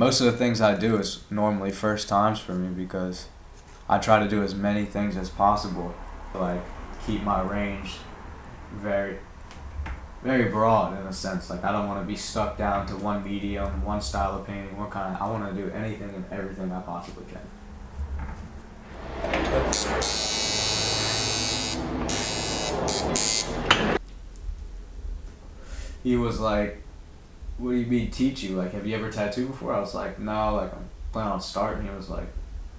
most of the things I do is normally first times for me because I try to do as many things as possible, like keep my range very, very broad in a sense. Like I don't want to be stuck down to one medium, one style of painting, one kind. I want to do anything and everything I possibly can. He was like, "What do you mean teach you? Like, have you ever tattooed before?" I was like, "No, like I'm planning on starting." He was like,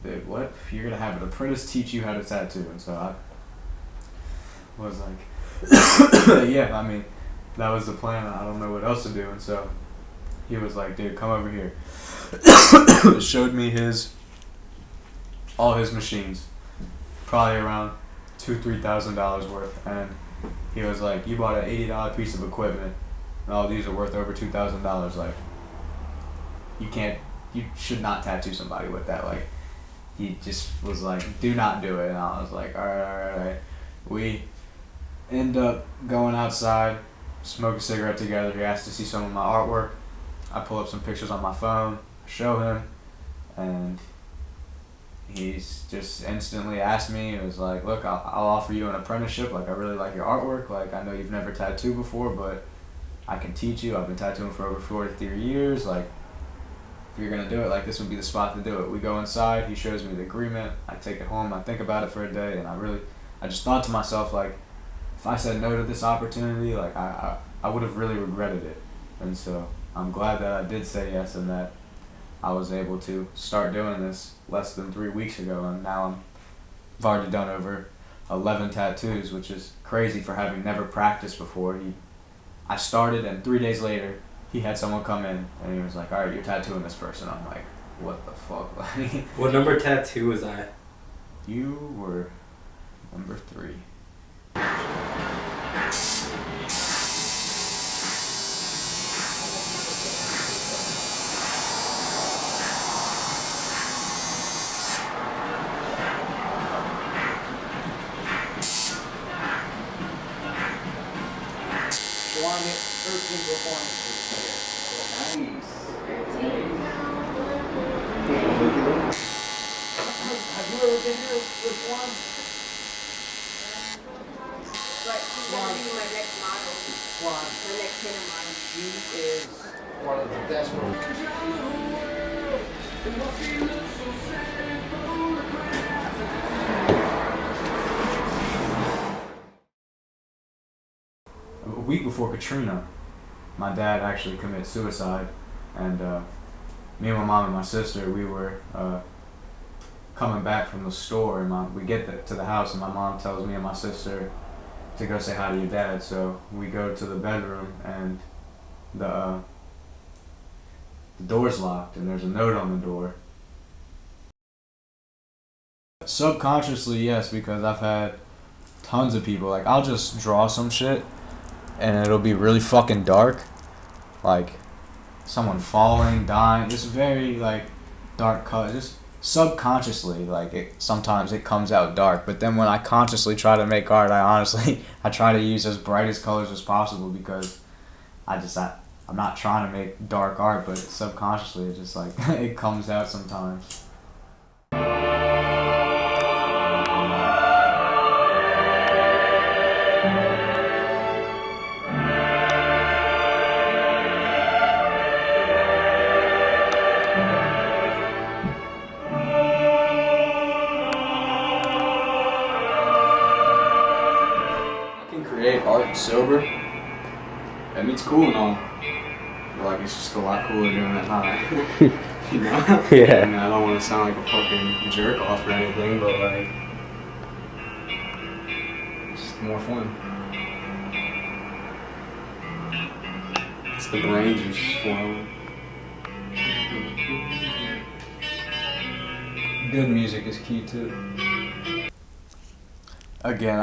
"Dude, what? You're gonna have an apprentice teach you how to tattoo?" And so I was like, "Yeah, I mean, that was the plan. I don't know what else to do." And so he was like, "Dude, come over here." Showed me all his machines, probably around $2,000-3,000 worth, and he was like, "You bought an $80 piece of equipment, and all these are worth over $2,000. Like, you should not tattoo somebody with that." Like, he just was like, "Do not do it." And I was like, "All right." We end up going outside, smoke a cigarette together. He asked to see some of my artwork. I pull up some pictures on my phone, show him, and he's just instantly asked me. It was like, "Look, I'll offer you an apprenticeship. Like, I really like your artwork. Like, I know you've never tattooed before, but I can teach you. I've been tattooing for over 43 years. Like, if you're gonna do it, like, this would be the spot to do it." We go inside. He shows me the agreement. I take it home. I think about it for a day, and I just thought to myself, like, if I said no to this opportunity, like, I would have really regretted it. And so I'm glad that I did say yes, and that I was able to start doing this less than 3 weeks ago, and now I've already done over 11 tattoos, which is crazy for having never practiced before. I started, and 3 days later, he had someone come in, and he was like, "All right, you're tattooing this person." I'm like, "What the fuck?" Like, what number tattoo was I? You were number 3. One hit 13 performances. Nice. Have you ever been here with one? But she's going to be my next model. One. My next tenor model. She is one of the best A week before Katrina, my dad actually committed suicide, and me and my mom and my sister, we were coming back from the store, and we get to the house, and my mom tells me and my sister to go say hi to your dad. So we go to the bedroom, and the door's locked, and there's a note on the door. Subconsciously, yes, because I've had tons of people, like, I'll just draw some shit, and it'll be really fucking dark, like someone falling, dying, just very, like, dark color, just subconsciously, like, sometimes it comes out dark, but then when I consciously try to make art, I try to use as brightest colors as possible, because I'm not trying to make dark art, but subconsciously it just, like, it comes out sometimes. Create art sober, and it's cool and all, but, like, it's just a lot cooler doing it high. You know? Yeah. I mean, I don't want to sound like a fucking jerk off or anything, but, like, it's just more fun. It's the brain juice flowing. Good music is key too. Again,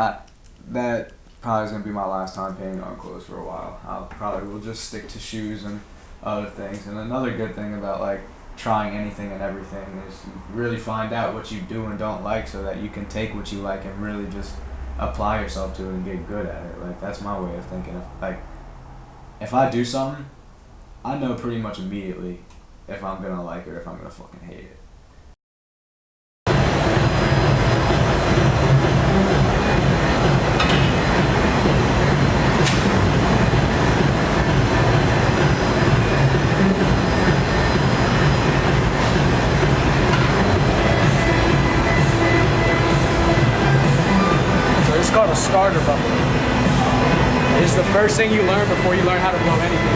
that probably is going to be my last time painting on clothes for a while. I'll probably will just stick to shoes and other things. And another good thing about, like, trying anything and everything is you really find out what you do and don't like, so that you can take what you like and really just apply yourself to it and get good at it. Like, that's my way of thinking. If I do something, I know pretty much immediately if I'm gonna like it or if I'm gonna fucking hate it. So it's called a starter bubble. It's the first thing you learn before you learn how to blow anything.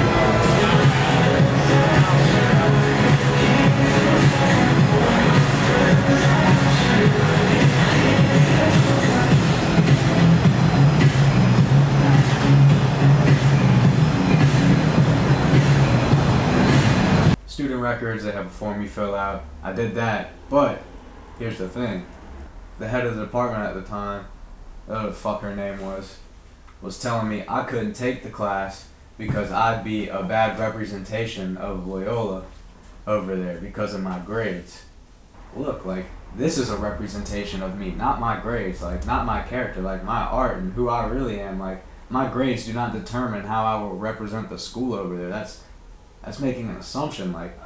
Student records, they have a form you fill out. I did that, but here's the thing. The head of the department at the time, whatever the fuck her name was telling me I couldn't take the class because I'd be a bad representation of Loyola over there because of my grades. Look, like, this is a representation of me, not my grades, like, not my character, like, my art and who I really am. Like, my grades do not determine how I will represent the school over there. That's making an assumption. Like,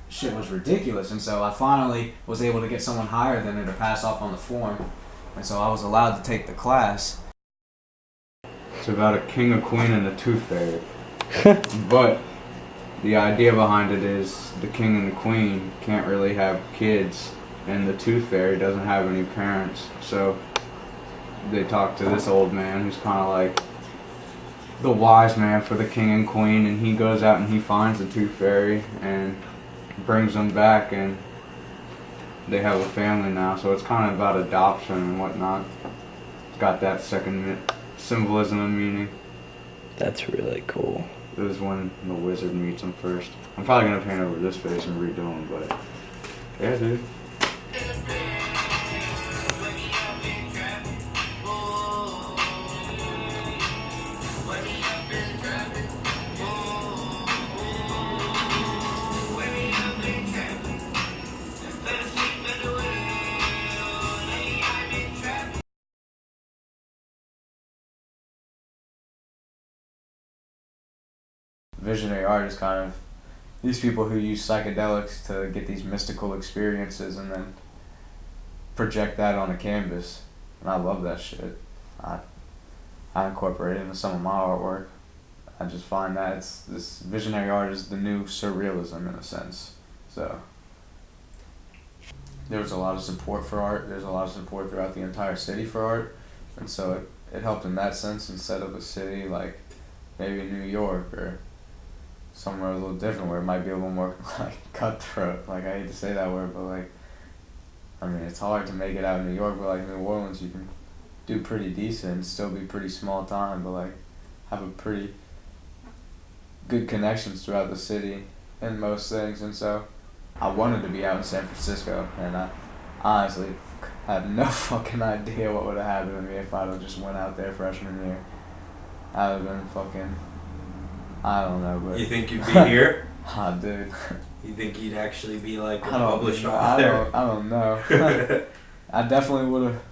shit was ridiculous. And so I finally was able to get someone higher than her to pass off on the form. And so I was allowed to take the class. It's about a king, a queen, and a tooth fairy. But the idea behind it is the king and the queen can't really have kids, and the tooth fairy doesn't have any parents. So they talk to this old man who's kind of like the wise man for the king and queen, and he goes out and he finds the tooth fairy and brings them back, and they have a family now. So it's kind of about adoption and whatnot. It's got that second symbolism and meaning. That's really cool. It was when the wizard meets him first. I'm probably gonna paint over this face and redo him, but yeah, dude. Visionary art is kind of these people who use psychedelics to get these mystical experiences and then project that on a canvas. And I love that shit. I incorporate it into some of my artwork. I just find that this visionary art is the new surrealism in a sense. So there was a lot of support for art. There's a lot of support throughout the entire city for art. And so it helped in that sense instead of a city like maybe New York or somewhere a little different where it might be a little more like cutthroat. Like, I hate to say that word, but like, I mean, it's hard to make it out in New York, but like New Orleans you can do pretty decent and still be pretty small time, but like have a pretty good connections throughout the city and most things. And so I wanted to be out in San Francisco, and I honestly had no fucking idea what would have happened to me if I'd have just went out there freshman year. I'd have been fucking, I don't know, but... You think you'd be here? Ah, dude. You think you'd actually be like a published author? I don't know. I definitely would have...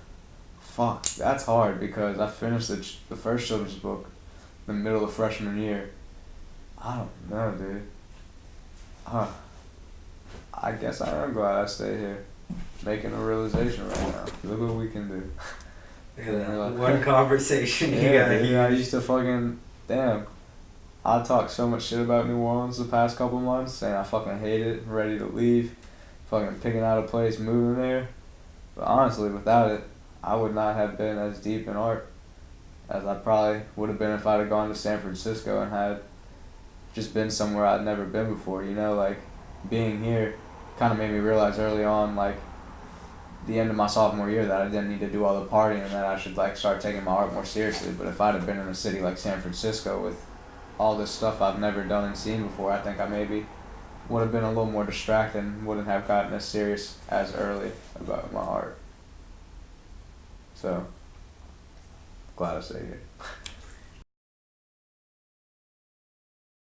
Fuck, that's hard because I finished the first children's book in the middle of freshman year. I don't know, dude. I guess I am glad I stayed here. Making a realization right now. Look what we can do. Yeah, one conversation you yeah, got. Dude, I used to fucking... Damn. I talked so much shit about New Orleans the past couple months, saying I fucking hate it, ready to leave, fucking picking out a place, moving there. But honestly, without it, I would not have been as deep in art as I probably would have been if I'd have gone to San Francisco and had just been somewhere I'd never been before. You know, like, being here kind of made me realize early on, like, the end of my sophomore year that I didn't need to do all the partying and that I should, like, start taking my art more seriously. But if I'd have been in a city like San Francisco with all this stuff I've never done and seen before, I think I maybe would have been a little more distracted and wouldn't have gotten as serious as early about my art. So, glad I stayed here.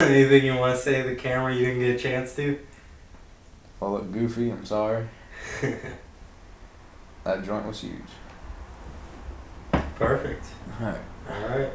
Anything you want to say to the camera you didn't get a chance to? If I look goofy, I'm sorry. That joint was huge. Perfect. Alright. Alright.